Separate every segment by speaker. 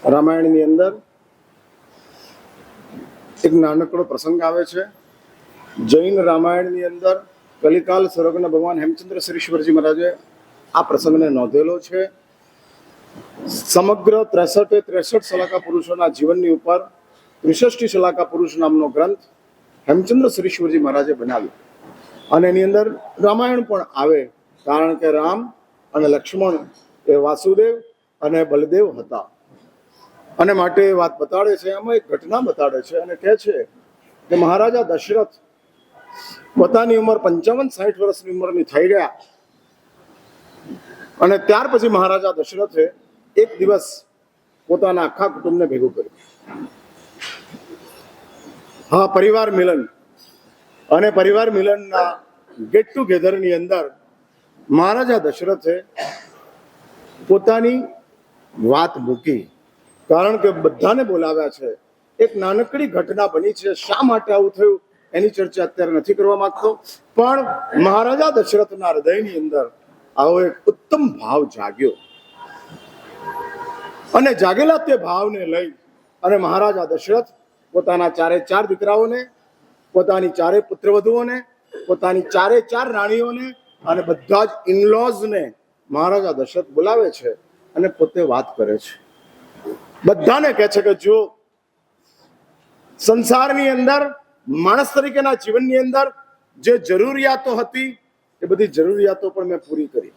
Speaker 1: રામાયણની અંદર એક નાનકડો પ્રસંગ આવે છે. જૈન રામાયણની અંદર કલિકાલ સર્વજ્ઞ ભગવાન હેમચંદ્ર શ્રીશ્વરજી મહારાજે આ પ્રસંગને નોંધેલો છે. સમગ્ર 63 શલાકા પુરુષોના જીવનની ઉપર 63 શલાકા પુરુષ નામનો ગ્રંથ હેમચંદ્ર શ્રીશ્વરજી મહારાજે બનાવ્યો અને એની અંદર રામાયણ પણ આવે, કારણ કે રામ અને લક્ષ્મણ એ વાસુદેવ અને બલદેવ હતા અને માટે એ વાત બતાડે છે. એમાં એક ઘટના બતાડે છે અને કહે છે કે મહારાજા દશરથ પોતાની ઉંમર 55-60 વર્ષની ઉંમરની થઈ ગયા અને ત્યાર પછી મહારાજા દશરથે એક દિવસ પોતાના આખા કુટુંબને ભેગું કર્યું. હા, પરિવાર મિલન. અને પરિવાર મિલનના ગેટ ટુગેધરની અંદર મહારાજા દશરથે પોતાની વાત મૂકી, કારણ કે બધાને બોલાવ્યા છે. એક નાનકડી ઘટના બની છે. શા માટે આવું થયું એની ચર્ચા અત્યારે નથી કરવા માંગતો, પણ મહારાજા દશરથના હૃદયની અંદર આવો એક ઉત્તમ ભાવ જાગ્યો અને જાગેલા તે ભાવને લઈ અને મહારાજા દશરથ પોતાના 4 દીકરાઓને, પોતાની 4 પુત્રવધુઓને, પોતાની 4 રાણીઓને અને બધા જ ઇનલોઝને મહારાજા દશરથ બોલાવે છે અને પોતે વાત કરે છે. બધાને કહે છે કે જો સંસારની અંદર માણસ તરીકેના જીવનની અંદર જે જરૂરિયાતો હતી એ બધી જરૂરિયાતો પણ મેં પૂરી કરી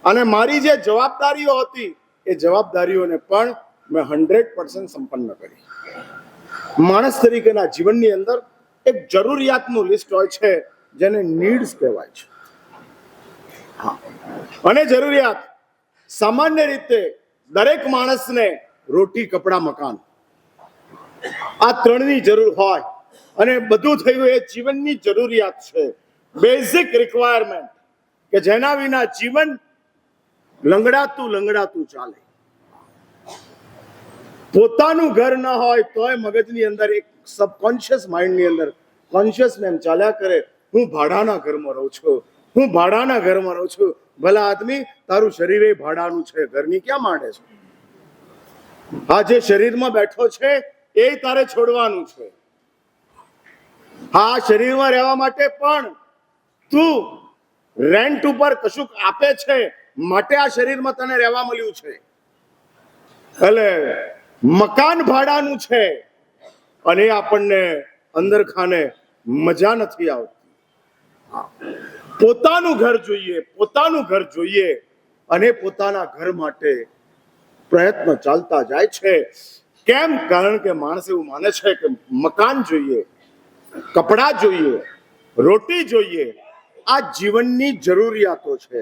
Speaker 1: અને મારી જે જવાબદારીઓ હતી એ જવાબદારીઓને પણ મેં 100% સંપન્ન કરી. માણસ તરીકેના જીવનની અંદર એક જરૂરિયાતનું લિસ્ટ હોય છે જેને નીડ્સ કહેવાય છે. અને જરૂરિયાત સામાન્ય રીતે દરેક માણસને રોટી, કપડાં, મકાન આ 3ની જરૂર હોય અને બધું થયું એ જીવનની જરૂરિયાત છે, બેઝિક રિક્વાયરમેન્ટ, કે જેના વિના જીવન લંગડાતું ચાલે. પોતાનું ઘર ન હોય તોય મગજની અંદર એક સબકોન્શિયસ માઇન્ડની અંદર કોન્શિયસને એમ ચાલ્યા કરે, હું ભાડાના ઘરમાં રહું છું, હું ભાડાના ઘરમાં રહું છું. ભલા આદમી, તારું શરીર એ ભાડાનું છે, ઘરની ક્યાં માંડે છે? આ જે શરીરમાં બેઠો છે એ તારે છોડવાનું છે. હા, શરીરમાં રહેવા માટે પણ તું રેન્ટ ઉપર કશુંક આપે છે, માટે આ શરીરમાં તને રહેવા મળ્યું છે. એટલે મકાન ભાડાનું છે અને આપણને અંદર ખાને મજા નથી આવતી. પોતાનું ઘર જોઈએ અને પોતાના ઘર માટે પ્રયત્ન ચાલતા જાય છે. કેમ? કારણ કે માણસ એવું માને છે કે મકાન જોઈએ, કપડાં જોઈએ, રોટી જોઈએ, આ જીવનની જરૂરિયાતો છે.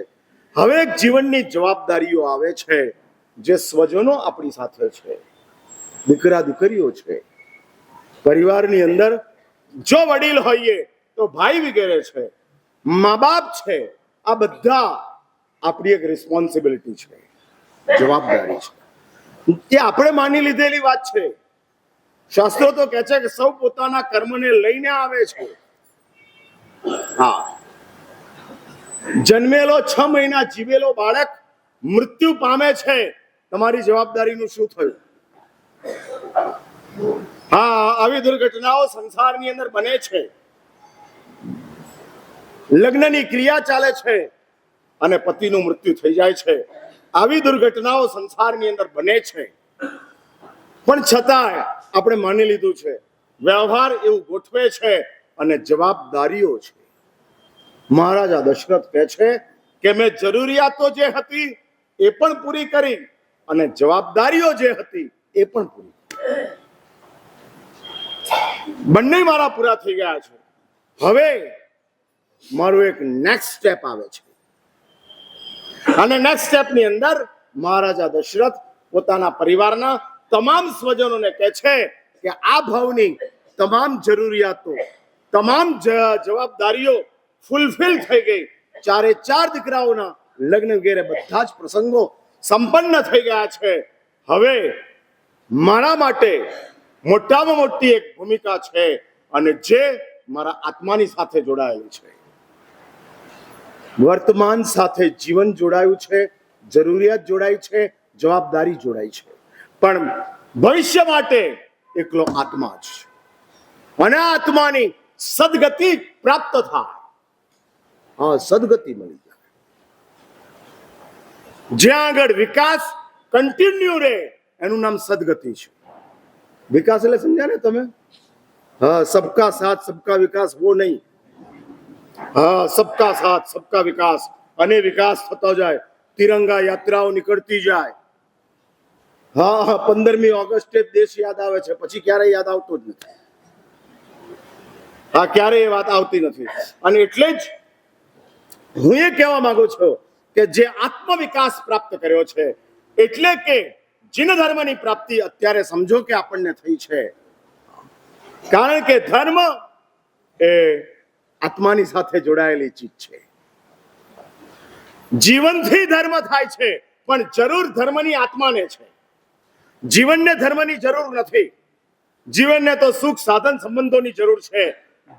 Speaker 1: હવે એક જીવનની જવાબદારીઓ આવે છે જે સ્વજનો આપણી સાથે છે, દીકરા દીકરીઓ છે. પરિવારની અંદર જો વડીલ હોઈએ તો ભાઈ વગેરે છે, મા બાપ છે. આ બધા આપણી એક રિસ્પોન્સિબિલિટી છે, જવાબદારી છે. એ આપણે માની લીધેલી વાત છે. શાસ્ત્રો તો કહે છે કે સૌ પોતાના કર્મને લઈને આવે છે. હા, જન્મેલો 6 મહિના જીવેલો બાળક મૃત્યુ પામે છે. તમારી જવાબદારીનું શું થયું? હા, આવી દુર્ઘટનાઓ સંસારની અંદર બને છે. લગ્નની ક્રિયા ચાલે છે અને પતિનું મૃત્યુ થઈ જાય છે. આવી દુર્ઘટનાઓ સંસારની અંદર બને છે, પણ છતાંય આપણે માની લીધું છે, વ્યવહાર એવું ગોઠવે છે અને જવાબદારીઓ છે. મહારાજા દશરથ કહે છે કે મેં જરૂરિયાતો જે હતી એ પણ પૂરી કરી અને જવાબદારીઓ જે હતી એ પણ પૂરી કરી. બંને મારા પૂરા થઈ ગયા છે. હવે મારું એક નેક્સ્ટ સ્ટેપ આવે છે અને નેક્સ્ટ સ્ટેપની અંદર મહારાજા દશરથ પોતાના પરિવારના તમામ સ્વજનોને કહે છે કે આ ભાવની તમામ જરૂરિયાતો, તમામ જવાબદારીઓ ફૂલફિલ થઈ ગઈ. 4 દીકરાઓના લગ્ન વગેરે બધા જ પ્રસંગો સંપન્ન થઈ ગયા છે. હવે મારા માટે મોટામાં મોટી એક ભૂમિકા છે અને જે મારા આત્માની સાથે જોડાયેલી છે. વર્તમાન સાથે જીવન જોડાયું છે, જરૂરિયાત જોડાઈ છે, જવાબદારી જોડાઈ છે. પણ ભવિષ્ય માટે એકલો આત્મા જ છે. અને આ આત્માની સદગતિ પ્રાપ્ત થાય, હા સદગતિ મળી જાય, જ્યાં આગળ વિકાસ કન્ટિન્યુ રહે એનું નામ સદગતિ છે. વિકાસ એટલે સમજ્યા ને તમે? હા, સબકા સાથ સબકા વિકાસ વો નહીં. હા, સબકા સાથ સબકા વિકાસ, અને વિકાસ થતો જાય, તિરંગા યાત્રાઓ નીકળતી જાય. હા હા, 15મી ઓગસ્ટે દેશ યાદ આવે છે, પછી ક્યારેય યાદ આવતો જ નથી. હા, ક્યારેય એ વાત આવતી નથી. અને એટલે જ હું એ કહેવા માંગુ છું કે જે આત્મવિકાસ પ્રાપ્ત કર્યો છે, એટલે કે જીન ધર્મની પ્રાપ્તિ અત્યારે સમજો કે આપણને થઈ છે. કારણ કે ધર્મ એ આત્માની સાથે જોડાયેલી ચીજ છે. જીવનથી ધર્મ થાય છે, પણ જરૂર ધર્મની આત્માને છે. જીવનને ધર્મની જરૂર નથી. જીવનને તો સુખ સાધન સંબંધોની જરૂર છે,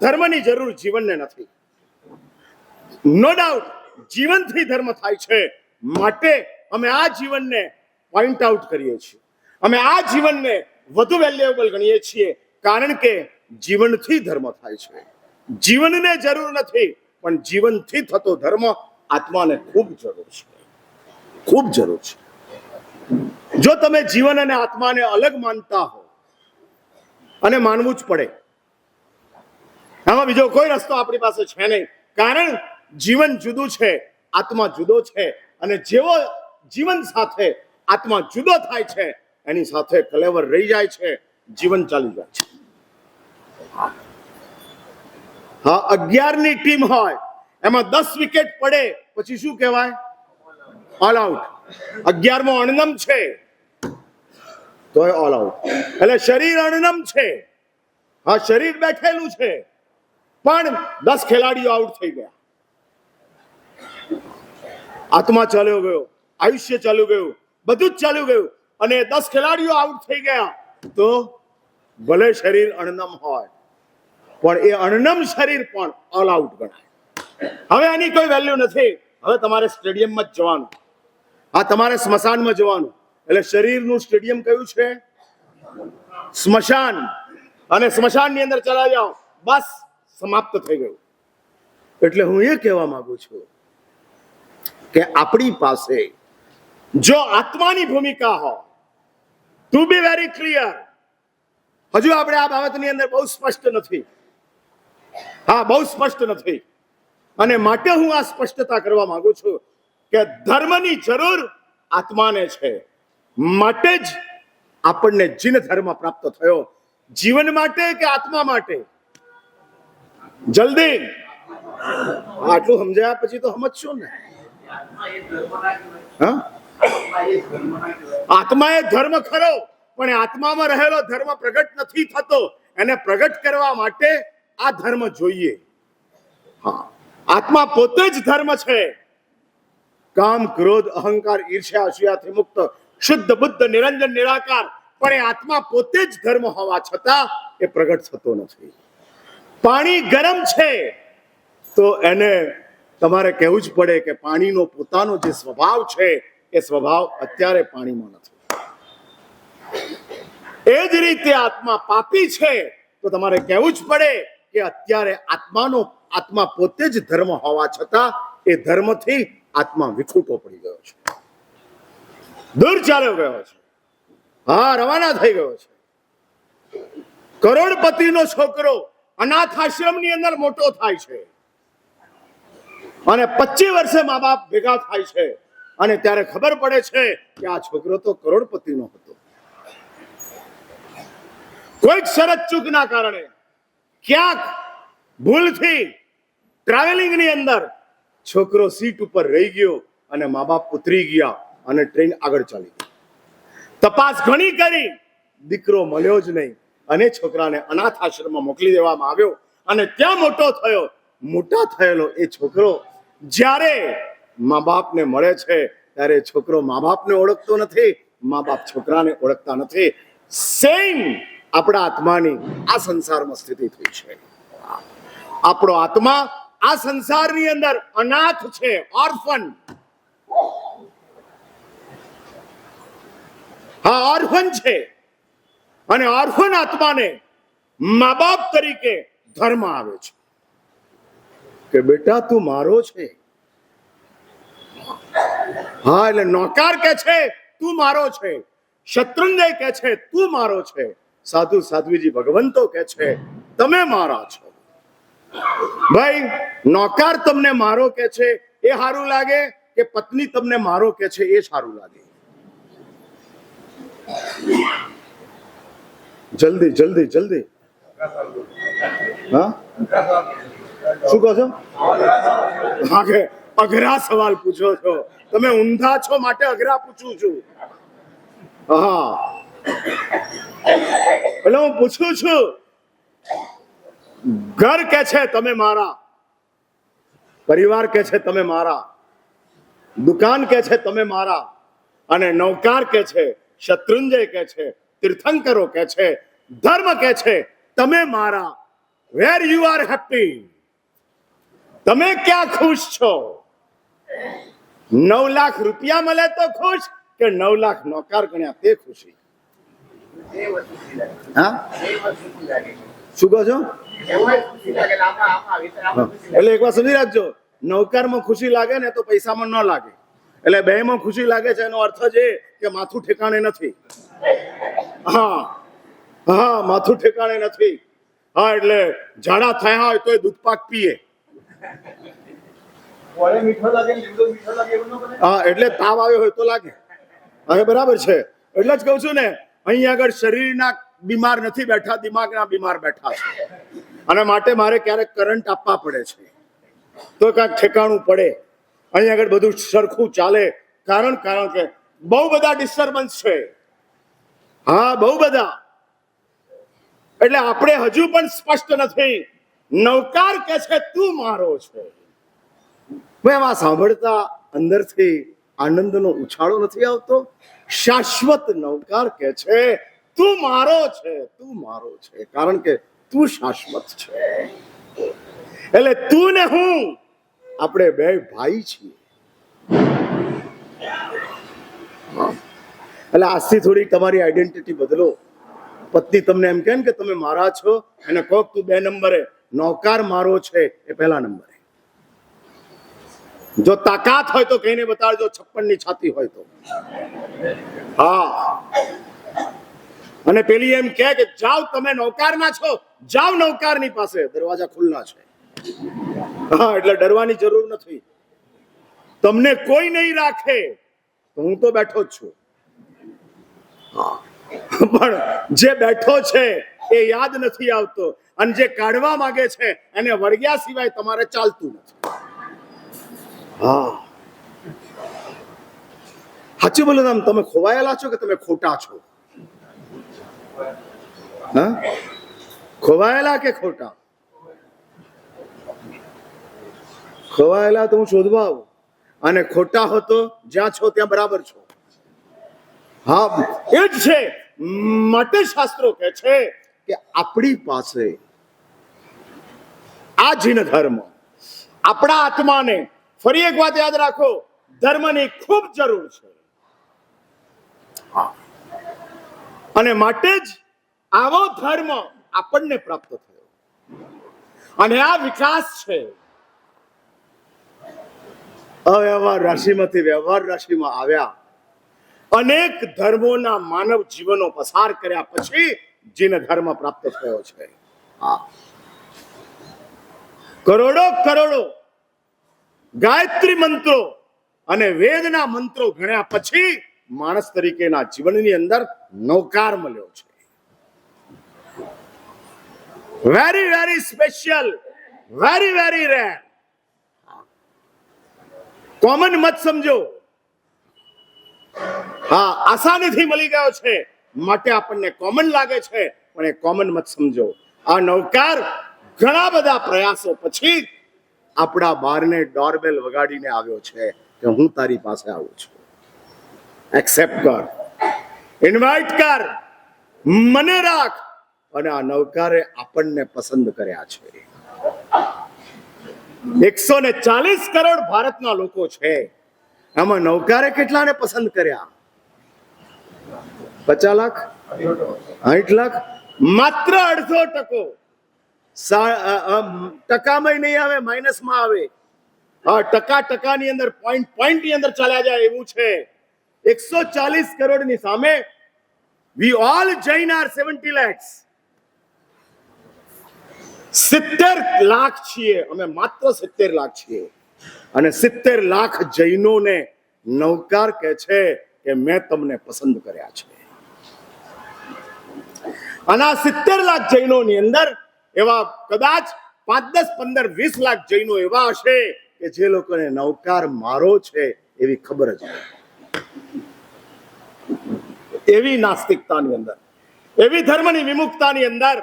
Speaker 1: ધર્મની જરૂર જીવનને નથી. નો ડાઉટ જીવનથી ધર્મ થાય છે, માટે અમે આ જીવનને પોઈન્ટ આઉટ કરીએ છીએ. અમે આ જીવનને વધુ વેલ્યુએબલ ગણીએ છીએ, કારણ કે જીવનથી ધર્મ થાય છે. જીવનને જરૂર નથી, પણ જીવનથી થતો ધર્મ આત્માને ખૂબ જરૂર છે, ખૂબ જરૂર છે. જો તમે જીવન અને આત્માને અલગ માનતા હો, અને માનવું જ પડે, આમાં બીજો કોઈ રસ્તો આપણી પાસે છે નહીં. કારણ જીવન જુદું છે, આત્મા જુદો છે, અને જેવો જીવન સાથે આત્મા જુદો થાય છે, એની સાથે કલેવર રહી જાય છે, જીવન ચાલી જાય છે. હા, 11ની ટીમ હોય, એમાં 10 વિકેટ પડે પછી શું કહેવાય? All out. 11મો અણનમ છે તોય ઓલ આઉટ. એટલે શરીર અણનમ છે, હા શરીર બેઠેલું છે, પણ 10 ખેલાડીઓ આઉટ થઈ ગયા. આત્મા ચાલ્યો ગયો, આયુષ્ય ચાલ્યું ગયું, બધું જ ચાલ્યું ગયું, અને 10 ખેલાડીઓ આઉટ થઈ ગયા. તો ભલે શરીર અણનમ હોય, પણ એ અણનમ શરીર પણ ઓલ આઉટ ગણાય. હવે આની કોઈ વેલ્યુ નથી. હવે તમારે સ્ટેડિયમમાં જ જવાનું, હા તમારે સ્મશાનમાં જવાનું. એટલે શરીરનું સ્ટેડિયમ કયું છે? સ્મશાન. અને સ્મશાનની અંદર ચલા જાઓ, બસ સમાપ્ત થઈ ગયું. એટલે હું એ કહેવા માંગુ છું કે આપણી પાસે જો આત્માની ભૂમિકા હોય, ટુ બી વેરી ક્લિયર, હજુ આપણે આ બાબતની અંદર બહુ સ્પષ્ટ નથી. હા, બહુ સ્પષ્ટ નથી. અને માટે હું આ સ્પષ્ટતા કરવા માંગુ છું કે ધર્મની જરૂર આત્માને છે, માટે જ આપણને જીન ધર્મ પ્રાપ્ત થયો. જીવન માટે કે આત્મા માટે? જલ્દી આટલું સમજાયા પછી તો સમજશો ને. હા, આત્મા એ ધર્મ ખરો, પણ આત્મામાં રહેલો ધર્મ પ્રગટ નથી થતો. એને પ્રગટ કરવા માટે આ ધર્મ જોઈએ. હા, આત્મા પોતે જ ધર્મ છે. કામ, ક્રોધ, અહંકાર, ઈર્ષ્યા, અસૂયાથી મુક્ત, શુદ્ધ બુદ્ધ, નિરંજન, નિરાકાર. પણ એ આત્મા પોતે જ ધર્મ હોવા છતાં એ પ્રગટ થતો નથી. પાણી ગરમ છે તો એને તમારે કહેવું જ પડે કે પાણીનો પોતાનો જે સ્વભાવ છે એ સ્વભાવ અત્યારે પાણીમાં નથી. એ જ રીતે આત્મા પાપી છે તો તમારે કહેવું જ પડે કે અત્યારે આત્મા પોતે જ ધર્મ હોવા છતાં એ ધર્મથી આત્મા વિખૂટો પડી ગયો છે, દૂર ચાલ્યો ગયો છે. હા, રવાના થઈ ગયો છે. કરોડપતિનો છોકરો અનાથ આશ્રમની અંદર મોટો થાય છે, અને 25 વર્ષે મા બાપ ભેગા થાય છે, અને ત્યારે ખબર પડે છે કે આ છોકરો તો કરોડપતિનો હતો. કોઈક શરત ચૂકના કારણે ક્યાંક ભૂલથી ટ્રાવેલિંગની અંદર છોકરો સીટ ઉપર રહી ગયો, અને મા બાપ ઉતરી ગયા, અને ટ્રેન આગળ ચાલી ગઈ. તપાસ ઘણી કરી, દીકરો મળ્યો જ નહીં, અને છોકરાને અનાથ આશ્રમમાં મોકલી દેવામાં આવ્યો, અને ત્યાં મોટો થયો. મોટા થયેલો એ છોકરો જ્યારે મા બાપને મળે છે ત્યારે છોકરો મા બાપને ઓળખતો નથી, મા બાપ છોકરાને ઓળખતા નથી. સેમ આપણા આત્માની આ સંસારમાં સ્થિતિ થઈ છે. આપણો આત્મા આ સંસારની અંદર અનાથ છે, ઓર્ફન. હા, ઓર્ફન છે. અને ઓર્ફન આત્માને મા બાપ તરીકે ધર્મ આવે છે કે બેટા તું મારો છે. હા, એટલે નોકાર કે છે તું મારો છે, શત્રુંજય કે છે તું મારો છે, સાધુ સાધ્વીજી ભગવંતો કે છે તમે મારા છો. ભાઈ, નોકાર તમને મારો કે છે એ સારું લાગે કે પત્ની તમને મારો કે છે એ સારું લાગે? જલ્દી જલ્દી જલ્દી. હા, શું કહો છો? હા, કે અઘરા સવાલ પૂછો છો તમે, ઊંધા છો માટે અઘરા પૂછું છું. હા, એટલે હું પૂછું છું, ઘર કે છે તમે મારા, પરિવાર કે છે તમે મારા, દુકાન કે છે તમે મારા, અને નૌકાર કે છે, શત્રુંજય કે છે, તીર્થંકરો કે છે, ધર્મ કે છે તમે મારા. વેર યુ આર હેપી? તમે ક્યાં ખુશ છો? 9 લાખ રૂપિયા મળે તો ખુશ કે 9 લાખ નોકાર ગણ્યા તે ખુશી? હા, શું કહો છો? એટલે એક વાર સમજી રાખજો, નૌકારમાં ખુશી લાગે ને તો પૈસામાં ન લાગે. એટલે બેમાં ખુશી લાગે છે એનો અર્થ જ એ કે માથું ઠેકાણે નથી. હા હા, માથું ઠેકાણે નથી. હા, એટલે ઝાડા થયા હોય તો દૂધ પાક પીએ. હા, એટલે તાવ આવ્યો હોય તો લાગે. હવે બરાબર છે, એટલે જ કઉ છું ને, અહીં આગળ શરીરના બીમાર નથી બેઠા, દિમાગના બીમાર બેઠા છે. અને માટે મારે ક્યારેક કરંટ આપવા પડે છે તો કાંઈક ઠેકાણું પડે. અહીં આગળ બધું સરખું ચાલે. કારણ કે બહુ બધા ડિસ્ટર્બન્સ છે. હા, બહુ બધા. એટલે આપણે હજુ પણ સ્પષ્ટ નથી. નૌકાર કે છે તું મારો છે. એમાં સાંભળતા અંદરથી આનંદનો ઉછાળો નથી આવતો? શાશ્વત નૌકાર કે છે તું મારો છે, તું મારો છે, કારણ કે તું શાશ્વત છે. એટલે તું ને હું, આપણે બે ભાઈ છીએ. એટલે આજથી થોડી તમારી આઈડેન્ટિટી બદલો. પત્ની તમને એમ કહે કે તમે મારા છો, અને કોક તું 2 નંબરે, નૌકાર મારો છે એ પહેલા નંબરે. જો તાકાત હોય તો કહીને બતાડજો, 56 ની છાતી હોય તો. હા, અને પેલી એમ કહે કે જાઓ તમે નૌકારના છો, જાઓ નૌકારની પાસે, દરવાજા ખુલ્લા છે. હા, એટલે ડરવાની જરૂર નથી. તમને કોઈ નહીં રાખે તો હું તો બેઠો જ છું. હા, પણ જે બેઠો છે એ યાદ નથી આવતો, અને જે કાઢવા માંગે છે એને વળગ્યા સિવાય તમારે ચાલતું નથી. હા, સાચું બોલો, તમે ખોવાયેલા છો કે તમે ખોટા છો? હા, ખોવાયેલા કે ખોટા? ખોવાયેલા તો હું શોધવા આવું, અને ખોટા હો તો જ્યાં છો ત્યાં બરાબર છો. હા, એ જ છે. માટે શાસ્ત્રો કહે છે કે આપણી પાસે આ જીન ધર્મ, આપણા આત્માને, ફરી એક વાત યાદ રાખો, ધર્મની ખૂબ જરૂર છે. અને માટે જ આવો ધર્મ આપણને પ્રાપ્ત થયો. અને આ વિકાસ છે. અવ્યવહાર રાશિમાંથી વ્યવહાર રાશિમાં આવ્યા, અનેક ધર્મોના માનવ જીવનો પસાર કર્યા પછી જીન ધર્મ પ્રાપ્ત થયો છે. કરોડો કરોડો ગાયત્રી મંત્રો અને વેદના મંત્રો ગણ્યા પછી માણસ તરીકેના જીવનની અંદર નૌકાર મળ્યો છે. Very very special, very very rare. Common મત સમજો. હા, આસાનીથી મળી ગયો છે માટે આપણને કોમન લાગે છે, પણ એ કોમન મત સમજો. આ નૌકાર ઘણા બધા પ્રયાસો પછી આપણા બારને ડોરબેલ વગાડીને આવ્યો છે કે હું તારી પાસે આવું છું. એક્સેપ્ટ કર, ઇન્વાઇટ કર, મને રાખ. અને આ નૌકારે આપણને પસંદ કર્યા છે. 140 કરોડ ભારતના લોકો છે, એમાં નૌકારે કેટલાને પસંદ કર્યા? 50 લાખ? 60 લાખ માત્ર 1/2%. ટકામાં નહીં આવે, માઇનસમાં આવે. ટકાની અંદર પોઈન્ટની અંદર ચાલ્યા જાય એવું છે. 140 કરોડની સામે we all join our 70 lakhs. 70 lakh છીએ અમે, માત્ર 70 લાખ છીએ. અને 70 લાખ જૈનોને નવકાર કહે છે કે મેં તમને પસંદ કર્યા છે. અને આ 70 લાખ જૈનોની અંદર એવા કદાચ 5, 10, 15, 20 લાખ જૈનો એવા હશે કે જે લોકોને નવકાર મારો છે એવી ખબર જ નથી. એવી નાસ્તિકતાની અંદર, એવી ધર્મની વિમુખતાની અંદર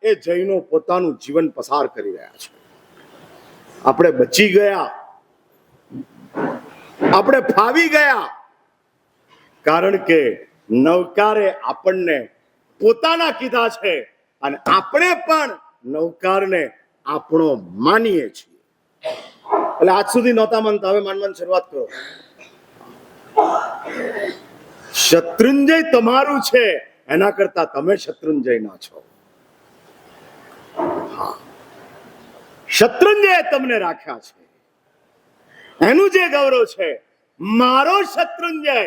Speaker 1: એ જૈનો પોતાનું જીવન પસાર કરી રહ્યા છે. આપણે બચી ગયા, આપણે ફાવી ગયા, કારણ કે નવકારે આપણને પોતાના કીધા છે અને આપણે પણ નવકારને આપણો માનીએ છીએ. એટલે આજ સુધી નહોતા માનતા, હવે માનવાની શરૂઆત કરો. શત્રુંજય તમારું છે એના કરતા તમે શત્રુંજય ના છો. શત્રુંજય તમને રાખ્યા છે, એનું જે ગૌરવ છે. મારો શત્રુંજય,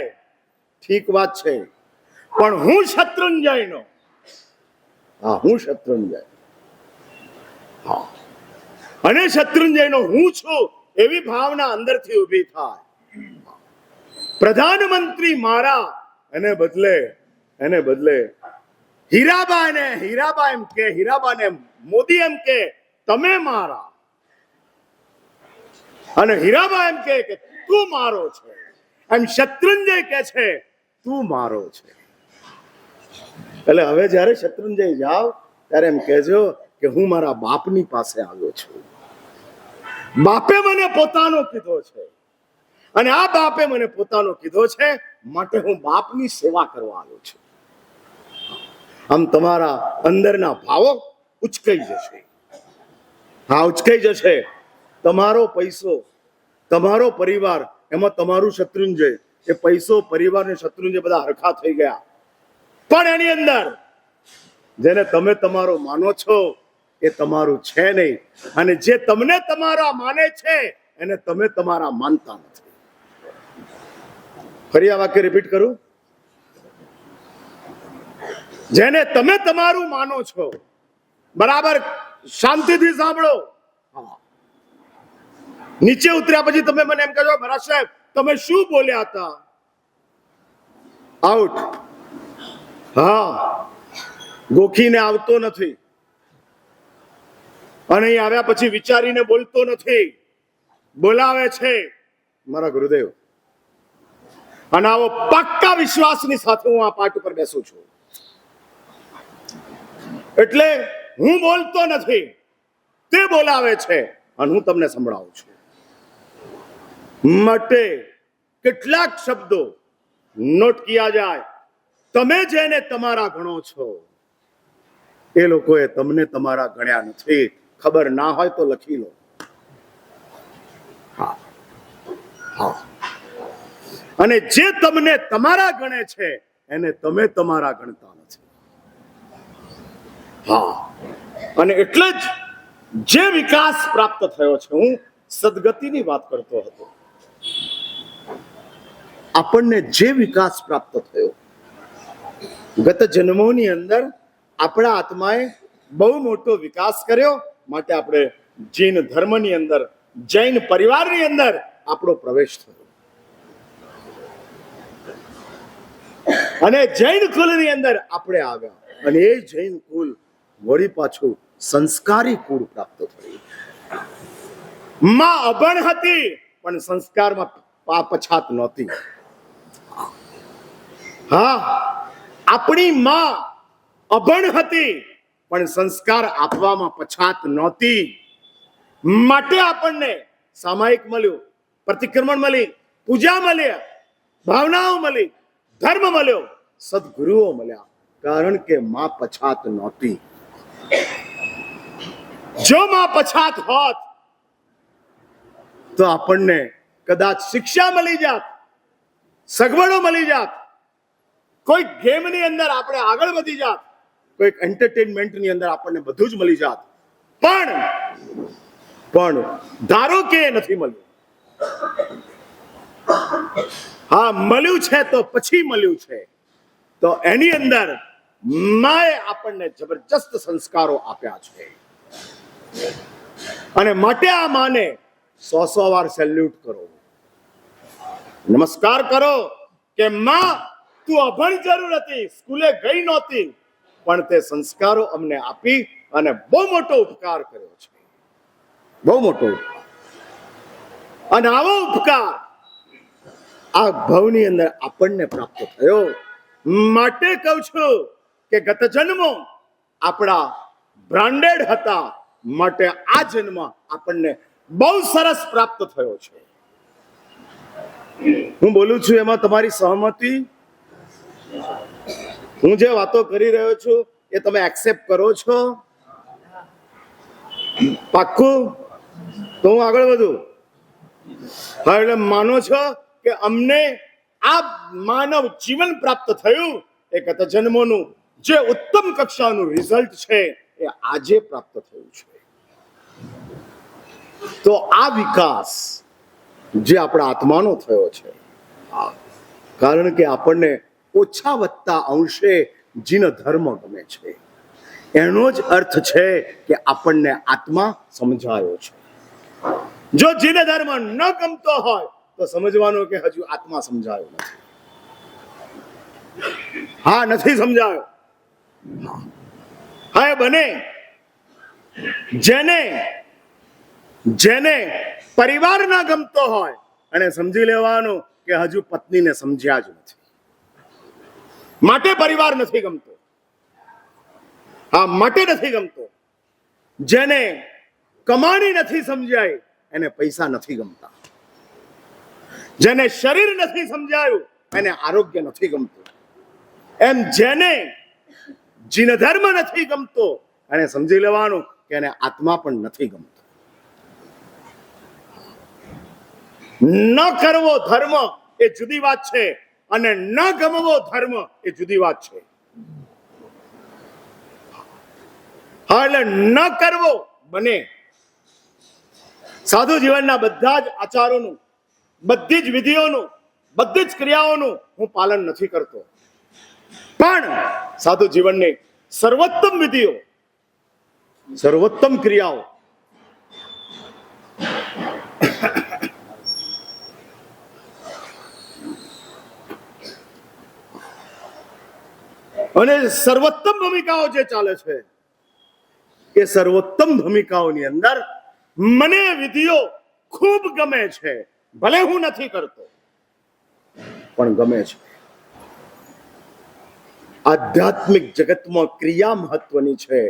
Speaker 1: ઠીક વાત છે, પણ હું શત્રુંજયનો. હું શત્રુંજય. અને શત્રુંજયનો હું છું એવી ભાવના અંદરથી ઊભી થાય. પ્રધાનમંત્રી મારા એને બદલે હીરાબા એમ કે, હીરાબાને મોદી એમ કે તમે મારા, અને હીરાબા એમ કે તું મારો છે. એમ શત્રુંજય કે છે તું મારો છે. એટલે હવે જ્યારે શત્રુંજય જાવ ત્યારે એમ કહેજો કે હું મારા બાપની પાસે આવ્યો છું. બાપે મને પોતાનો કીધો છે અને આ બાપે મને પોતાનો કીધો છે માટે હું બાપની સેવા કરવા આવ્યો છું. આમ તમારા અંદરના ભાવો ઉચકાઈ જશે. ઉચકાઈ જશે. તમારો પૈસો, તમારો પરિવાર, એમાં તમારું શત્રુંજય, એ પૈસો, પરિવાર ને શત્રુંજય બધા હરખા થઈ ગયા. પણ એની અંદર જેને તમે તમારો માનો છો એ તમારું છે નહીં, અને જે તમને તમારા માને છે એને તમે તમારા માનતા નથી. ફરી આ વાક્ય રિપીટ કરું. જેને તમે તમારું માનો છો, બરાબર શાંતિથી સાંભળો. નીચે ઉતર્યા પછી તમે મને એમ કહો ભરત સાહેબ તમે શું બોલ્યા હતા? આઉટ. ગોખીને આવતો નથી અને અહીં આવ્યા પછી વિચારીને બોલતો નથી. બોલાવે છે મારા ગુરુદેવ. અને આવો પાક્કા વિશ્વાસની સાથે હું આ પાઠ ઉપર બેસું છું. એટલે હું બોલતો નથી, તે બોલાવે છે અને હું તમને સંભળાવું છું. માટે કેટલાક શબ્દો નોટ કિયા જાય. તમે જેને તમારા ગણો છો એ લોકોએ તમને તમારા ગણ્યા નથી. ખબર ના હોય તો લખી લો. અને જે તમને તમારા ગણે છે એને તમે તમારા ગણતા નથી. અને એટલે જ જે વિકાસ પ્રાપ્ત થયો છે, હું સદગતિની વાત કરતો હતો. આપણને જે વિકાસ પ્રાપ્ત થયો ગત જન્મોની અંદર, આપણા આત્માએ બહુ મોટો વિકાસ કર્યો. માટે આપણે જૈન ધર્મની અંદર, જૈન પરિવારની અંદર આપણો પ્રવેશ થયો. અને જૈન કુલની અંદર આપણે આવ્યા. અને એ જૈન કુલ વળી પાછું સંસ્કારી કુળ પ્રાપ્ત થયું. માં અભણ હતી પણ સંસ્કારમાં પછાત નહોતી. આપણી માં અભણ હતી પણ સંસ્કાર આપવામાં પછાત નહોતી. માટે આપણને સામાયિક મળ્યું, પ્રતિક્રમણ મળી, પૂજા મળી, ભાવનાઓ મળી, ધર્મ મળ્યો, સદગુરુઓ મળ્યા. કારણ કે માં પછાત નહોતી. જો માં પછાત હોત તો આપણને કદાચ શિક્ષા મળી જાત, સગવડો મળી જાત, કોઈ ગેમની અંદર આપણે આગળ વધી જાત, કોઈ એન્ટરટેનમેન્ટની અંદર આપણને બધું જ મળી જાત, પણ ધારો કે એ નથી મળ્યું. હા, મળ્યું છે તો પછી મળ્યું છે, તો એની અંદર માએ આપણને જબરજસ્ત સંસ્કારો આપ્યા છે, અને માટે આ માને 100 વાર સેલ્યુટ કરો, નમસ્કાર કરો કે માં, તું અભણ જરૂર હતી, સ્કૂલે ગઈ નહોતી, પણ તે સંસ્કારો અમને આપી અને બહુ મોટો ઉપકાર કર્યો છે, બહુ મોટો ઉપકાર. અને આવો ઉપકાર આ ભવની અંદર આપણને પ્રાપ્ત થયો. માટે કહું છું કે ગત જન્મો આપણા બ્રાન્ડેડ હતા, માટે આ જન્મ આપણને બહુ સરસ પ્રાપ્ત થયો છે. હું બોલું છું એમાં તમારી સહમતિ? હું જે વાતો કરી રહ્યો છું એ તમે એક્સેપ્ટ કરો છો? પાક્કું? તો હું આગળ વધું. હા, એટલે માનો છો કે અમને આ માનવ જીવન પ્રાપ્ત થયું એ ગત જન્મોનું જે ઉત્તમ કક્ષાનું રિઝલ્ટ છે એ આજે પ્રાપ્ત થયું છે. તો આ વિકાસ જે આપણા આત્માનો થયો છે, કારણ કે આપણને ઓછા વધતા અંશે જીન ધર્મ ગમે છે, એનો જ અર્થ છે કે આપણને આત્મા સમજાયો છે. જો જીન ધર્મ ન ગમતો હોય તો સમજવાનું કે હજુ આત્મા સમજાયો નથી. હા, નથી સમજાયો. હા, એ બને જેને પરિવાર ના ગમતો હોય અને સમજી લેવાનું કે હજુ પત્નીને સમજ્યા જ નથી, માટે પરિવાર નથી ગમતો. હા, માટે નથી ગમતો. જેને કમાણી નથી સમજાય એને પૈસા નથી ગમતા. જેને શરીર નથી સમજાયું એને આરોગ્ય નથી ગમતું. એમ જેને જીન ધર્મ નથી ગમતો એને સમજી લેવાનું કે એને આત્મા પણ નથી ગમતો. ન કરવો ધર્મ એ જુદી વાત છે, અને ન ગમવો ધર્મ એ જુદી વાત છે. હા, એટલે ન કરવો બને. સાધુ જીવનના બધા જ આચારોનું, બધી જ વિધિઓનું, બધી જ ક્રિયાઓનું હું પાલન નથી કરતો, પણ સાધુ જીવનની સર્વોત્તમ વિધિઓ, સર્વોત્તમ ક્રિયાઓ અને સર્વોત્તમ ભૂમિકાઓ જે ચાલે છે એ સર્વોત્તમ ભૂમિકાઓની અંદર મને વિધિઓ ખૂબ ગમે છે. ભલે હું નથી કરતો પણ ગમે છે. આધ્યાત્મિક જગતમાં ક્રિયા મહત્વની છે,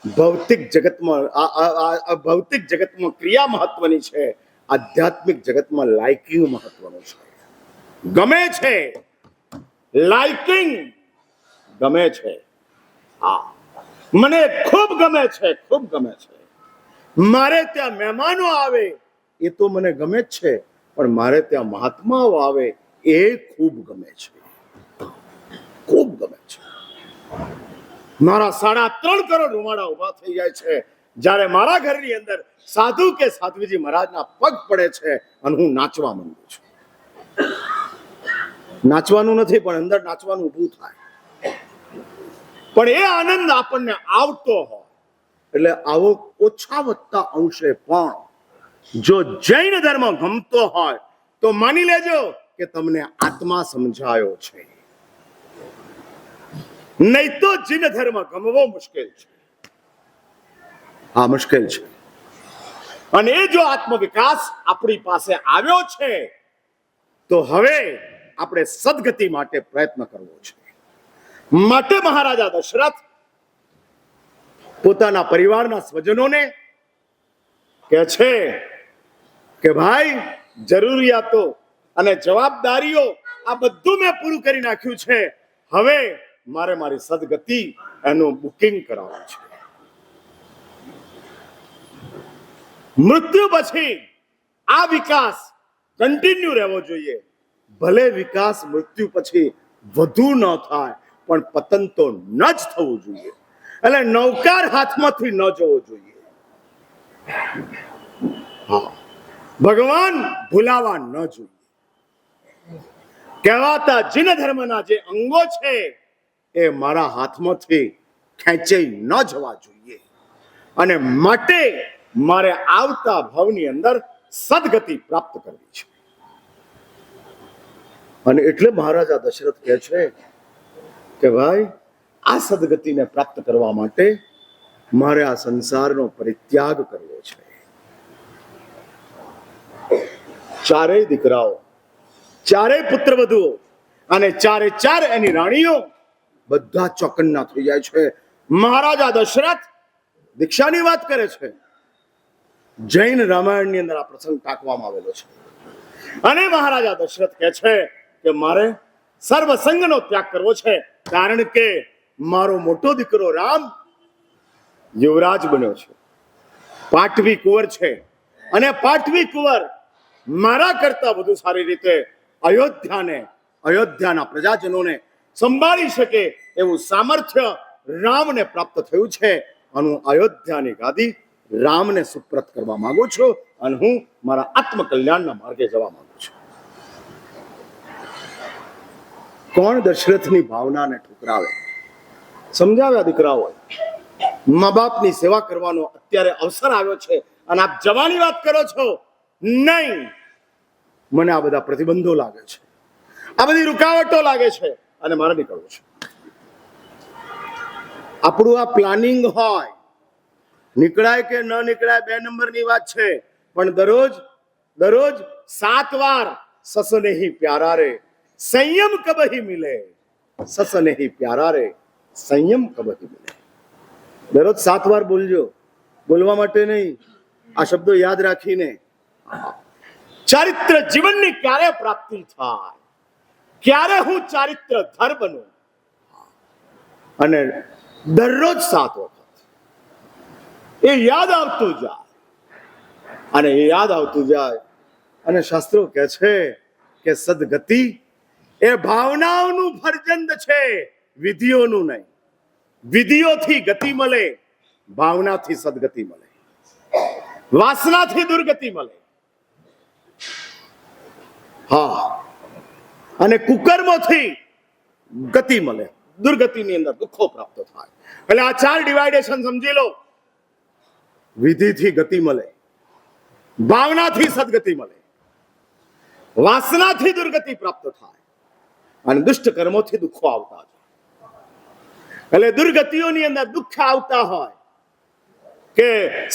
Speaker 1: ભૌતિક જગતમાં ક્રિયા મહત્વની છે, આધ્યાત્મિક જગતમાં લાઇકિંગ મહત્વનું છે. ગમે છે, લાઇકિંગ ગમે છે. હા, મને ખૂબ ગમે છે, ખૂબ ગમે છે. મારે ત્યાં મહેમાનો આવે એ તો મને ગમે જ છે, પણ મારે ત્યાં મહાત્માઓ આવે એ ખૂબ ગમે છે, ખૂબ ગમે છે. મારા 3.5 કરોડ રૂવાડા ઉભા થઈ જાય છે જ્યારે મારા ઘરની અંદર સાધુ કે સાધ્વીજી મહારાજના પગ પડે છે અને હું નાચવા માંગુ છું. નાચવાનું નથી પણ અંદર નાચવાનું ઊભું થાય. પણ એ આનંદ આપણને આવતો હોય એટલે આવો ઓછા વધતા અંશે પણ જો જૈન ધર્મ ગમતો હોય તો માની લેજો કે તમને આત્મા સમજાયો છે, નહીં તો જીન ધર્મ ગમવો મુશ્કેલ છે. હા, મુશ્કેલ છે. અને એ જો આત્મવિકાસ આપણી પાસે આવ્યો છે તો હવે આપણે સદગતિ માટે પ્રયત્ન કરવો છે. માટે મહારાજા દશરથ પોતાના પરિવારના સ્વજનોને કહે છે કે ભાઈ, જરૂરિયાતો અને જવાબદારીઓ આ બધું મેં પૂરું કરી નાખ્યું છે, હવે મારે મારી સદગતિ એનું બુકિંગ કરાવવું છે. મૃત્યુ પછી આ વિકાસ કન્ટિન્યુ રહેવો જોઈએ. ભલે વિકાસ મૃત્યુ પછી વધુ ન થાય, પણ પતન તો ન જ થવું જોઈએ. એટલે નૌકાર હાથમાંથી ન જવો જોઈએ. હા, ભગવાન ભૂલાવા ન જોઈએ. કહેવાતા જીન ધર્મના જે અંગો છે એ મારા હાથમાંથી ખેંચાઈ ન જવા જોઈએ. અને માટે મારે આવતા ભાવની અંદર સદગતિ પ્રાપ્ત કરવી છે. અને એટલે મહારાજા દશરથ કહે છે કે ભાઈ, આ સદગતિને પ્રાપ્ત કરવા માટે મારે આ સંસારનો પરિત્યાગ કરવો છે. ચારેય દીકરાઓ, ચારેય પુત્રવધુઓ અને ચારે ચાર એની રાણીઓ બધા ચોકન્ના થઈ જાય છે. મહારાજા દશરથ દીક્ષાની વાત કરે છે. જૈન રામાયણની અંદર આ પ્રસંગ ટાંકવામાં આવેલો છે. અને મહારાજા દશરથ કહે છે કે મારે સર્વસંગનો ત્યાગ કરવો છે, કારણ કે મારો મોટો દીકરો રામ યુવરાજ બન્યો છે, પાટવી કુંવર છે. અને પાટવી કુંવર મારા કરતા વધુ સારી રીતે અયોધ્યાના પ્રજાજનોને સંભાળી શકે એવું સામર્થ્ય રામને પ્રાપ્ત થયું છે. અને હું અયોધ્યાની ગાદી રામને સુપ્રત કરવા માંગુ છું, અને હું મારા આત્મકલ્યાણના માર્ગે જવા માંગુ છું. કોણ દશરથની ભાવનાને ઠુકરાવે? સમજાવ્યા દીકરાઓ, મા બાપની સેવા કરવાનો અત્યારે અવસર આવ્યો છે અને આપ જવાની વાત કરો છો. નહીં, મને આ બધા પ્રતિબંધો લાગે છે, આ બધી રૂકાવટો લાગે છે, અને મારે નીકળવું છે. આપણું આ પ્લાનિંગ હોય, નીકળાય કે ન નીકળાય 2 નંબરની વાત છે, પણ દરરોજ 7 વાર સસને હી પ્યારા રે સંયમ કબહી મિલે, સસને હી પ્યારા રે સંયમ કબહી મિલે. દરરોજ 7 વાર બોલજો. બોલવા માટે નહીં, આ શબ્દો યાદ રાખીને. ચારિત્ર જીવનની ક્યારે પ્રાપ્તિ થાય, ક્યારે હું ચારિત્રધર બનું. અને દરરોજ 7 વખત એ યાદ આવતું જાય, અને એ યાદ આવતું જાય. અને શાસ્ત્રો કહે છે કે સદગતિ એ ભાવનાઓનું ફરજંદ છે, વિધિઓનું નહીં. વિધિઓથી ગતિ મળે, ભાવનાથી સદગતિ મળે, વાસનાથી દુર્ગતિ મળે. હા, અને કુકર્મોથી ગતિ મળે, દુર્ગતિની અંદર દુઃખો પ્રાપ્ત થાય. એટલે આ 4 ડિવાઇડેશન સમજી લો. વિધિથી ગતિ મળે, ભાવનાથી સદગતિ મળે, વાસનાથી દુર્ગતિ પ્રાપ્ત થાય, અને દુષ્ટ કર્મોથી દુઃખો આવતા જાય. એટલે દુર્ગતિઓની અંદર દુઃખ આવતા હોય કે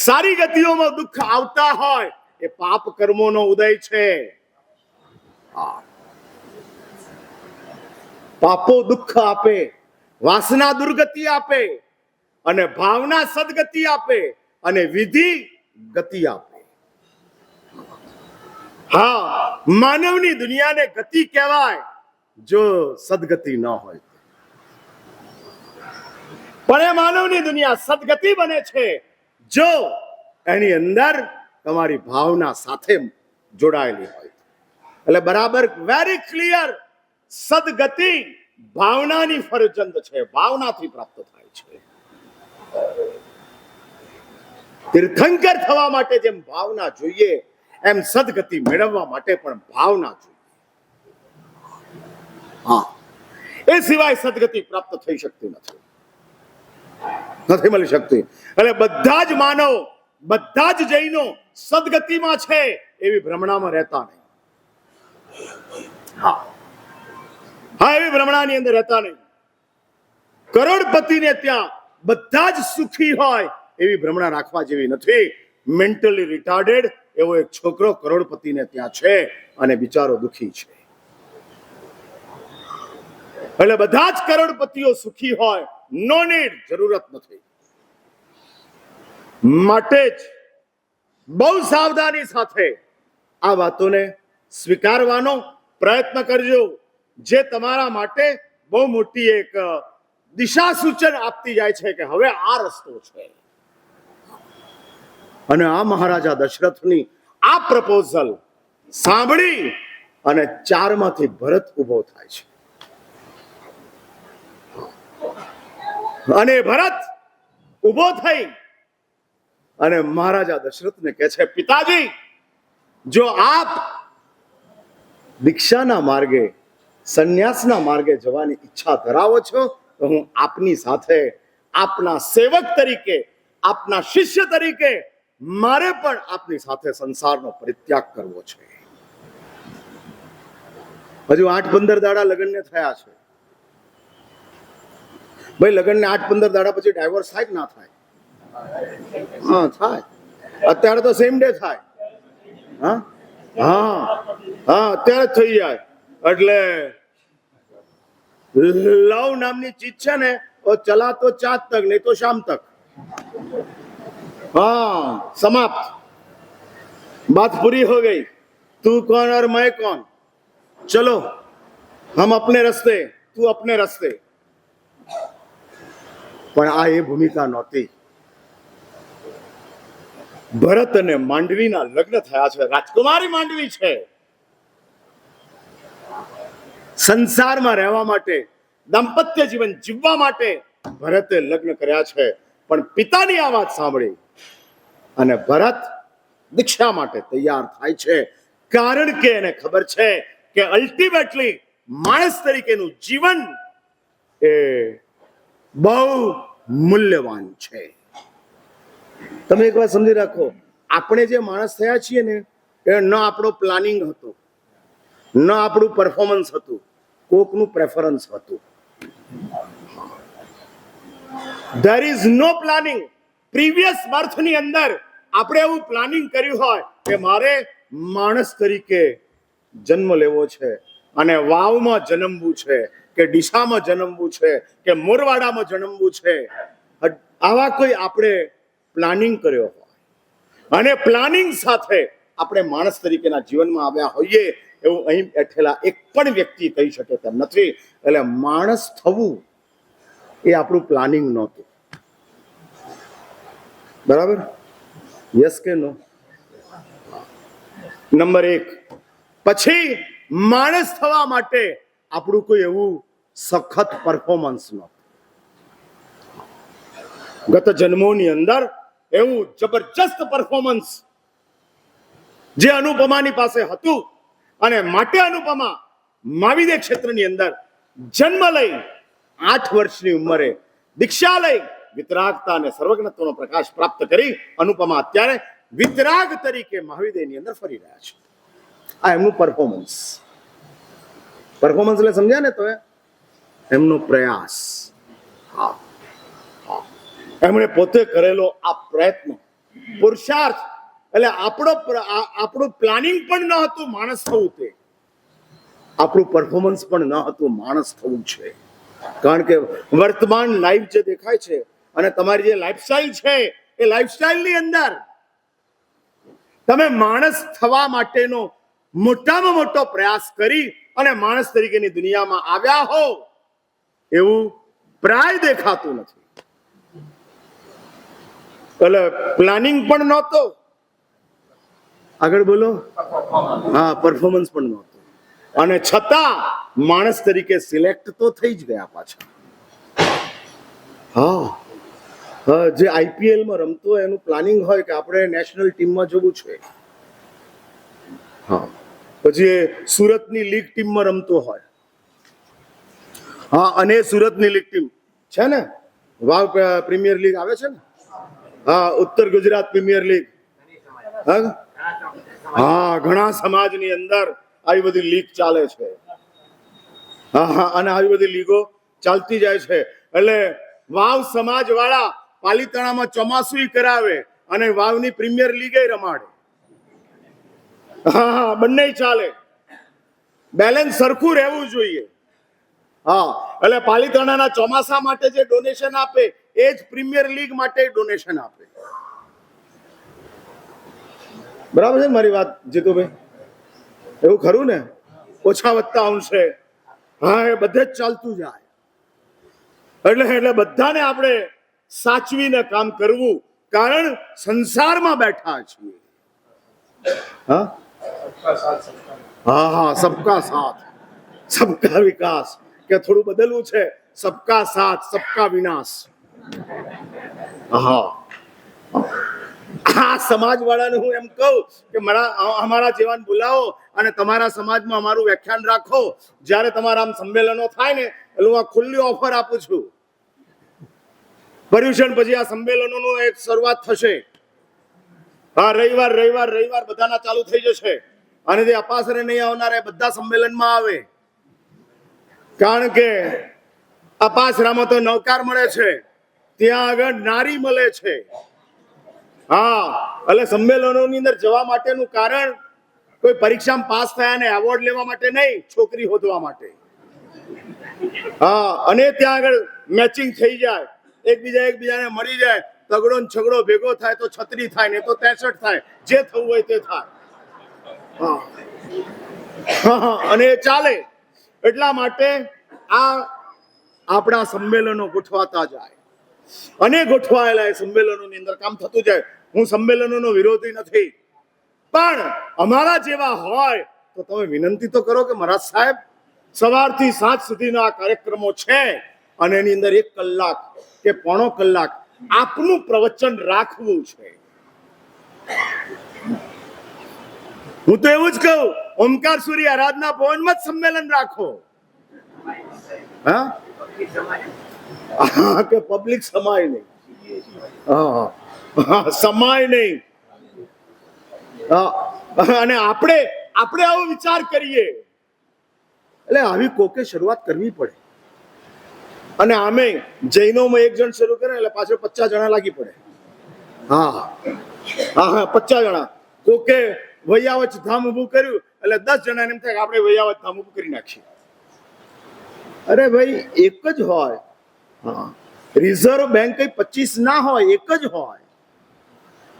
Speaker 1: સારી ગતિઓમાં દુઃખ આવતા હોય, એ પાપ કર્મોનો ઉદય છે. પાપો દુઃખ આપે, વાસના દુર્ગતિ આપે, અને ભાવના સદગતિ આપે, અને વિધિ ગતિ આપે. હા, માનવની દુનિયાને ગતિ કહેવાય જો સદગતિ ન હોય. પણ એ માનવની દુનિયા સદગતિ બને છે જો એની અંદર તમારી ભાવના સાથે જોડાયેલી હોય. એટલે બરાબર વેરી ક્લિયર, સદગતિ ભાવનાની ફરજંદ છે, ભાવનાથી પ્રાપ્ત થાય છે. તીર્થંકર થવા માટે જેમ ભાવના જોઈએ, એમ સદગતિ મેળવવા માટે પણ ભાવના જોઈએ. હા, એ સિવાય સદગતિ પ્રાપ્ત થઈ શકતી નથી મળી શકતી. એટલે બધા જ માનવ, બધા જ જૈનો સદગતિમાં છે એવી ભ્રમણામાં રહેતા નહીં. હા, એવી ભ્રમણાની અંદર રહેતા નહીં. કરોડપતિને ત્યાં બધા જ સુખી હોય એવી ભ્રમણા રાખવા જેવી નથી. મેન્ટલી રિટાર્ડેડ એવો એક છોકરો કરોડપતિને ત્યાં છે, અને બિચારો દુખી છે. એટલે બધા જ કરોડપતિઓ સુખી હોય, નો નીડ, જરૂરત નથી. માટે જ બહુ સાવધાની સાથે આ વાતોને સ્વીકારવાનો પ્રયત્ન કરજો, જે તમારા માટે બહુ મોટી એક દિશા સૂચન આપતી જાય છે કે હવે આ રસ્તો છે. અને આ મહારાજા દશરથની આ પ્રપોઝલ સાંભળી અને 4માંથી ભરત ઉભો થાય છે. અને ભરત ઉભો થઈ અને મહારાજા દશરથને કહે છે, પિતાજી, જો આપ દીક્ષાના માર્ગે, સંન્યાસના માર્ગે જવાની ઈચ્છા ધરાવો છો તો હું આપની સાથે, આપના સેવક તરીકે, આપના શિષ્ય તરીકે મારે પણ આપની સાથે સંસારનો પરિત્યાગ કરવો છે. હજુ 8-15 દાડા લગ્નને થયા છે. ભાઈ, લગ્નને 8-15 દાડા પછી ડાયવોર્સ થાય કે ના થાય? હા, થાય. અત્યારે તો સેમ ડે થાય. હા હા હા, અત્યારે જ થઈ જાય. એટલે લવ નામની ચીજ છે ને, ચલા તો ચાંદ તક, નહીં તો શામ તક. हाँ, समाप्त. बात पूरी हो गई. तू कौन और मैं कौन? चलो हम अपने रास्ते, तू अपने रास्ते. પણ આ એ ભૂમિકા નહોતી. ભરત અને માંડવીના લગ્ન થયા છે. રાજકુમારી માંડવી છે. સંસારમાં રહેવા માટે, દાંપત્ય જીવન જીવવા માટે ભરતે લગ્ન કર્યા છે. પણ પિતાની આ વાત સાંભળી અને ભરત દીક્ષા માટે તૈયાર થાય છે. કારણ કે એને ખબર છે કે અલ્ટિમેટલી માણસ તરીકેનું જીવન એ બહુ મૂલ્યવાન છે. તમે એક વાત સમજી રાખો, આપણે જે માણસ થયા છીએ ને, એ ન આપણો પ્લાનિંગ હતો, ન આપણું પરફોર્મન્સ હતું, કોકનું પ્રેફરન્સ હતું. There is no planning. Previous બર્થની અંદર આપણે એવું પ્લાનિંગ કર્યું હોય કે મારે માણસ તરીકે જન્મ લેવો છે અને વાવમાં જન્મવું છે કે ડીસામાં જન્મવું છે કે મોરવાડામાં જન્મવું છે, આવા કોઈ આપણે પ્લાનિંગ કર્યો હોય અને પ્લાનિંગ સાથે આપણે માણસ તરીકેના જીવનમાં આવ્યા હોઈએ એવું અહીં બેઠેલા એક પણ વ્યક્તિ કહી શકે તેમ નથી. એટલે માણસ થવું એ આપણું પ્લાનિંગ નહોતું. બરાબર? યસ કે નો? નંબર 1. પછી માણસ થવા માટે આપણું કોઈ એવું સખત પરફોર્મન્સ નહોતું. ગત જન્મોની અંદર એવું જબરજસ્ત પરફોર્મન્સ જે અનુપમાની પાસે હતું અને માટે અનુપમા મહાવિદ્ય ક્ષેત્રની અંદર જન્મ લઈ 8 વર્ષની ઉંમરે દીક્ષા લઈ વિતરાગતા અને સર્વજ્ઞત્વનો પ્રકાશ પ્રાપ્ત કરી અનુપમા અત્યારે વિતરાગ તરીકે મહાવિદ્યની અંદર ફરી રહ્યા છે. આ એમનું પરફોર્મન્સ. પરફોર્મન્સ એટલે સમજ્યા ને? તો એમનો પ્રયાસ. હા, એમણે પોતે કરેલો આ પ્રયત્ન, પુરુષાર્થ. એટલે આપણું પ્લાનિંગ પણ ન હતું માણસ થવું, તે આપણું પરફોર્મન્સ પણ ન હતું માણસ થવું છે. કારણ કે વર્તમાન લાઈફ જે દેખાય છે અને તમારી જે લાઈફસ્ટાઈલ છે એ લાઈફસ્ટાઈલની અંદર તમે માણસ થવા માટેનો મોટામાં મોટો પ્રયાસ કરી અને માણસ તરીકેની દુનિયામાં આવ્યા હો એવું પ્રાય દેખાતું નથી. એટલે પ્લાનિંગ પણ નહોતો, આગળ બોલો, હા, પરફોર્મન્સ પણ નહોતું, અને છતાં માણસ તરીકે સિલેક્ટ તો થઈ જ ગયા પાછા. હા, જે IPL માં રમતો હોય એનું પ્લાનિંગ હોય કે આપણે નેશનલ ટીમમાં જવું છે. હા, પછી સુરતની લીગ ટીમમાં રમતો હોય. હા, અને સુરતની લીગ ટીમ છે ને, વાવ પ્રીમિયર લીગ આવે છે ને, હા, ઉત્તર ગુજરાત પ્રીમિયર લીગ. હા, ઘણા સમાજની અંદર આવી બધી લીગ ચાલે છે. હા હા, અને આવી બધી લીગો ચાલતી જાય છે. એટલે વાવ સમાજ વાળા પાલીતાણામાં ચોમાસું કરાવે અને વાવની પ્રીમિયર લીગે રમાડે. હા હા, બંને ચાલે. બેલેન્સ સરખું રહેવું જોઈએ. હા, એટલે પાલીતાણાના ચોમાસા માટે જે ડોનેશન આપે એ જ પ્રીમિયર લીગ માટે ડોનેશન આપે. બરાબર છે મારી વાત જીતુભાઈ? એવું ખરું ને? ઓછા વધતા અંશે હા, એ બધે જ ચાલતું જાય. એટલે બધાને આપણે સાચવીને કામ કરવું, કારણ સંસારમાં બેઠા છીએ. હા હા હા, સબકા સાથ સબકા વિકાસ, કે થોડું બદલવું છે, સબકા સાથ સબકા વિનાશ. હા, આ સમાજ વાળાને હું એમ કહું કે અમારા જેવાને બોલાવો અને તમારા સમાજમાં અમારું વ્યાખ્યાન રાખો. જ્યારે તમારા આમ સંમેલનો થાય ને એટલે હું આ ખુલ્લી ઓફર આપું છું. પર્યુષણ પછી આ સંમેલનોનો એક શરૂઆત થશે. હા, રવિવાર બધાના ચાલુ થઈ જશે અને જે અપાસરે નહીં આવનારા બધા સંમેલનમાં આવે. કારણ કે અપાસરામાં તો નવકાર મળે છે, ત્યાં આગળ નારી મળે છે. હા, એટલે સંમેલનોની અંદર જવા માટેનું કારણ કોઈ પરીક્ષામાં પાસ થયા ને એવોર્ડ લેવા માટે નહીં, છોકરી શોધવા માટે. હા, અને ત્યાં આગળ મેચિંગ થઈ જાય, એકબીજાને મળી જાય, તગડો ને છગડો ભેગો થાય તો 36 થાય ને તો 63 થાય, જે થવું હોય તે થાય. હા, અને એ ચાલે. એટલા માટે આ આપણા સંમેલનો ગોઠવાતા જાય અને ગોઠવાયેલા સંમેલનોની અંદર કામ થતું જાય. હું સંમેલનોનો વિરોધી નથી, પણ અમારા જેવા હોય તો તમે વિનંતી તો કરો કે મહારાજ સાહેબ, સવારથી સાંજ સુધીના આ કાર્યક્રમો છે અને એની અંદર 1 કલાક કે પોણો કલાક આપનું પ્રવચન રાખવું છે. હું તો એવું જ કહું, ઓમકાર સૂરી આરાધના ભવનમાં જ સંમેલન રાખો. હા, કે પબ્લિક સમાય નહીં. સમાય નહીં. અને આપણે આવો વિચાર કરીએ એટલે આવી કોકે શરૂઆત કરવી પડે. અને આમે જૈનોમાં 1 જણ શરૂ કરે એટલે પાછળ 50 જણા લાગી પડે. હા, 50 જણા. કોકે વૈયાવચ ધામ ઊભું કર્યું એટલે 10 જણા એમ થાય કે આપણે વૈયાવચ ધામ ઊભું કરી નાખીએ. અરે ભાઈ, એક જ હોય. હા, રિઝર્વ બેંક કઈ 25 ના હોય, એક જ હોય.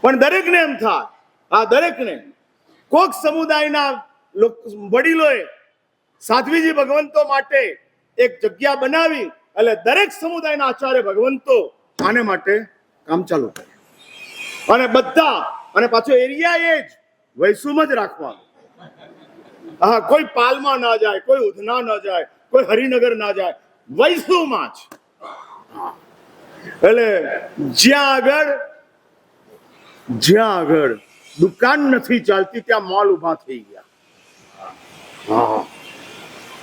Speaker 1: પણ દરેકને એમ થાય, હા, દરેકને કોક સમુદાયના વડીલોએ સાધ્વીજી ભગવંતો માટે એક જગ્યા બનાવી એટલે દરેક સમુદાયના આચાર્ય ભગવંતો આને માટે કામ ચાલુ કરે. અને બધા, અને પાછો એરિયા એ જ વૈસુમ જ રાખવાનું. હા, કોઈ પાલમાં ના જાય, કોઈ ઉધના ના જાય, કોઈ હરિનગર ના જાય, વૈસુમાં જ. એટલે જ્યાં આગળ દુકાન નથી ચાલતી ત્યાં મોલ ઉભા થઈ ગયા.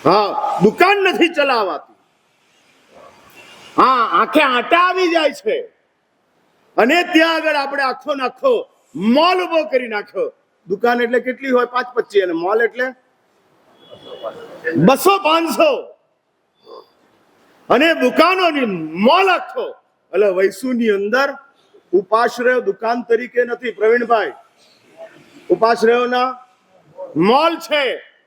Speaker 1: હા, દુકાન નથી ચલાવાતી. હા, આંખે આટા આવી જાય છે અને ત્યાં આગળ આપણે આખો નાખો મોલ ઉભો કરી નાખ્યો. દુકાન એટલે કેટલી હોય? 5-25, અને મોલ એટલે 200-500. અને દુકાનોની મોલ આખો. એટલે વૈસુની અંદર ઉપાશ્રય દુકાન તરીકે નથી પ્રવીણભાઈ, ઉપાશ્રયોના મોલ છે.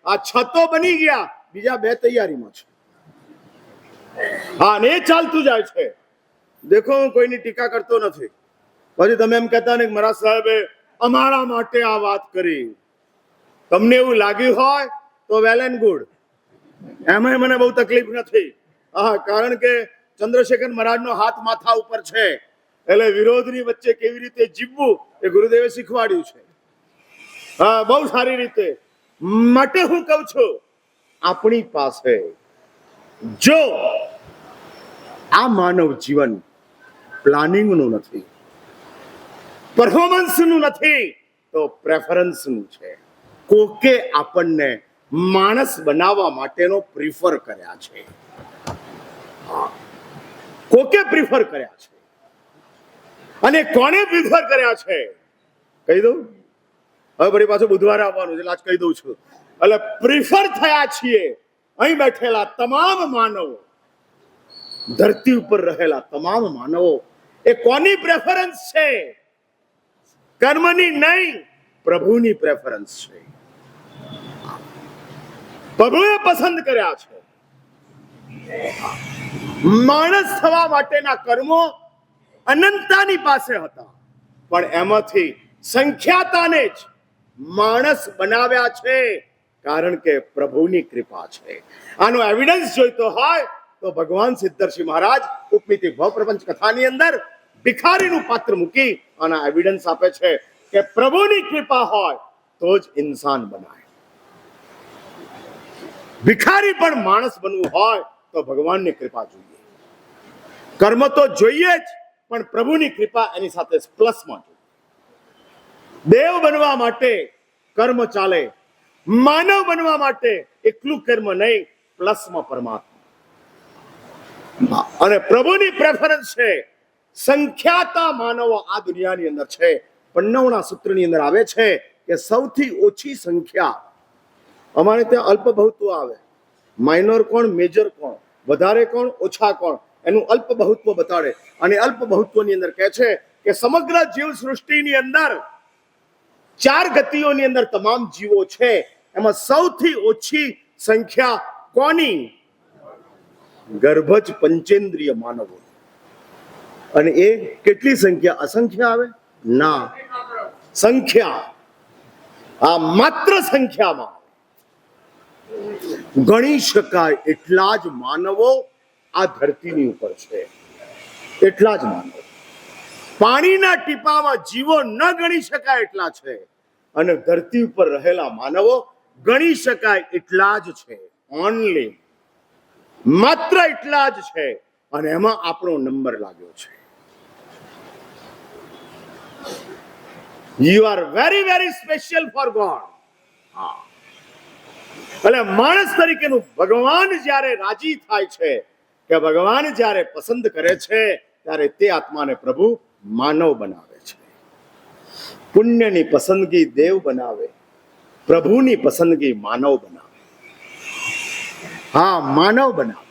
Speaker 1: આ 6 તો બની ગયા, બીજા 2 તૈયારીમાં છે. હા, ને ચાલતું જાય છે. દેખો, હું કોઈની ટીકા કરતો નથી. પછી તમે એમ કહેતા ને મહારાજ સાહેબે અમારા માટે આ વાત કરી. તમને એવું લાગ્યું હોય તો વેલ એન્ડ ગુડ, એમાં મને બહુ તકલીફ નથી. હા, કારણ કે ચંદ્રશેખર મહારાજનો હાથ માથા ઉપર છે એટલે વિરોધની વચ્ચે કેવી રીતે જીવવું એ ગુરુદેવે શીખવાડ્યું છે. હા, બહુ સારી રીતે. માટે હું કહું છું, આપણી પાસે જો આ માનવ જીવન પ્લાનિંગનું નથી, પરફોર્મન્સનું નથી, તો પ્રેફરન્સનું છે. કોકે આપણને માણસ બનાવવા માટેનો પ્રિફર કર્યા છે. કોકે પ્રિફર કર્યા છે. અને કોને પ્રિફર કર્યા છે કહી દઉં. હવે ફરી પાછું બુધવારે આવવાનું છે એટલે આજ કહી દઉં છું. એટલે પ્રિફર થયા છીએ અહીં બેઠેલા તમામ માનવો, ધરતી ઉપર રહેલા તમામ માનવો. એ કોની પ્રેફરન્સ છે? કર્મની નહીં, પ્રભુની પ્રેફરન્સ છે. પ્રભુએ પસંદ કર્યા છે. માણસ થવા માટેના કર્મો અનંતાની પાસે હતા, પણ એમાંથી સંખ્યાતાને જ માણસ બનાવ્યા છે, કારણ કે પ્રભુની કૃપા છે. આનો એવિડન્સ જોઈતો હોય તો ભગવાન સિદ્ધર્ષિ મહારાજ ઉપમિતિ ભવપ્રપંચ કથાની અંદર ભિખારીનું પાત્ર મૂકી આના એવિડન્સ આપે છે કે પ્રભુની કૃપા હોય તો જ ઇન્સાન બનાય. ભિખારી પણ માણસ બનવું હોય તો ભગવાનની કૃપા જોઈએ. કર્મ તો જોઈએ જ, પણ પ્રભુની કૃપા એની સાથે પ્લસમાં જોઈએ. દેવ બનવા માટે કર્મ ચાલે, માનવ બનવા માટે એકલું કર્મ નહીં, પ્લસમાં પરમાત્મા. અને પ્રભુની પ્રેફરન્સ છે. સંખ્યાતા માનવો આ દુનિયાની અંદર છે, પણ 9ના સૂત્રની અંદર આવે છે કે સૌથી ઓછી સંખ્યા અમારે ત્યાં અલ્પબહુત્વ આવે. માઇનોર કોણ, મેજર કોણ, વધારે કોણ, ઓછા કોણ, એનું અલ્પબહુત્વ બતાડે. અને અલ્પબહુત્વની અંદર કહે છે કે સમગ્ર જીવ સૃષ્ટિની અંદર 4 ગતિઓની અંદર તમામ જીવો છે, એમાં સૌથી ઓછી સંખ્યા કોની? ગર્ભજ પંચેન્દ્રિય માનવો. અને એ કેટલી સંખ્યા? અસંખ્ય આવે ના, સંખ્યા. આ માત્ર સંખ્યામાં ગણી શકાય એટલા જ માનવો આ ધરતીની ઉપર છે. એટલા જ માનવો. પાણીના ટીપામાં જીવો ન ગણી શકાય એટલા છે, અને ધરતી ઉપર રહેલા માનવો ગણી શકાય એટલા જ છે. ઓનલી માત્ર એટલા જ છે, અને એમાં આપણો નંબર લાગ્યો છે. You are very very special four God. એટલે માણસ તરીકેનું ભગવાન જ્યારે રાજી થાય છે, કે ભગવાન જ્યારે પસંદ કરે છે, ત્યારે તે આત્માને પ્રભુ માનવ બનાવે છે. પુણ્યની પસંદગી દેવ બનાવે, પ્રભુની પસંદગી માનવ બનાવે. હા, માનવ બનાવે.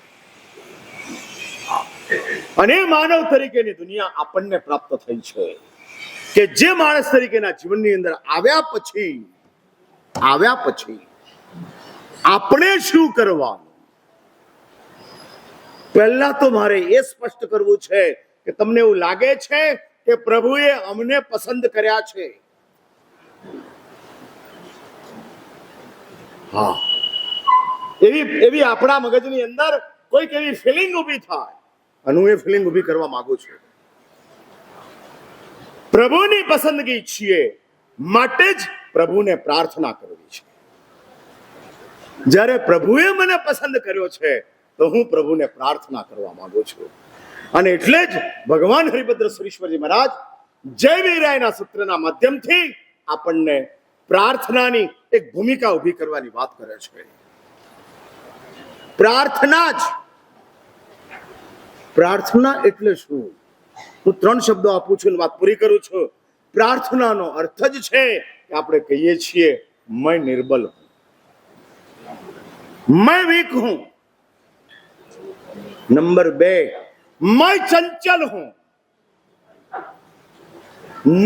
Speaker 1: અને માનવ તરીકેની દુનિયા આપણને પ્રાપ્ત થઈ છે, કે જે માણસ તરીકેના જીવનની અંદર આવ્યા પછી આપણે શું કરવાનું? પહેલા તો મારે એ સ્પષ્ટ કરવું છે કે તમને એવું લાગે છે કે પ્રભુએ અમને પસંદ કર્યા છે? હા, એવી આપણા મગજની અંદર કોઈક એવી ફિલિંગ ઊભી થાય, અને હું એ ફિલિંગ ઊભી કરવા માંગુ છું. પ્રભુની પસંદગી છીએ માટે જ પ્રભુને પ્રાર્થના કરવી છે. જ્યારે પ્રભુએ મને પસંદ કર્યો છે, તો હું પ્રભુને પ્રાર્થના કરવા માંગુ છું. અને એટલે જ ભગવાન હરિભદ્ર સુરીશ્વરજી મહારાજ જય વીરાયના સૂત્રના માધ્યમથી આપણને પ્રાર્થનાની એક ભૂમિકા ઊભી કરવાની વાત કરે છે. પ્રાર્થના એટલે શું? હું 3 શબ્દો આપું છું અને વાત પૂરી કરું છું. પ્રાર્થનાનો અર્થ જ છે કે આપણે કહીએ છીએ मैं निर्बल हूं, मैं वीक हूं. नंबर 2, मैं चंचल हूं.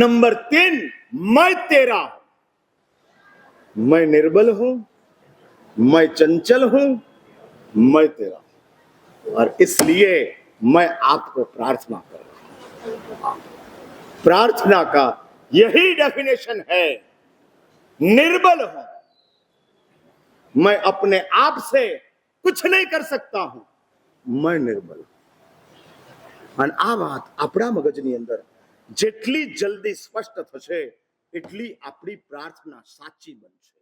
Speaker 1: नंबर 3, मैं तेरा हूं. मैं निर्बल हूं, मैं चंचल हूं, मैं तेरा हूं, और इसलिए मैं आपको प्रार्थना कर रहा हूं. प्रार्थना का यही डेफिनेशन है. निर्बल हूं, मैं अपने आप से कुछ नहीं कर सकता हूं, मैं निर्बल हूं. અને આ વાત આપણા મગજની અંદર જેટલી જલ્દી સ્પષ્ટ થશે, એટલી આપણી પ્રાર્થના સાચી બનશે.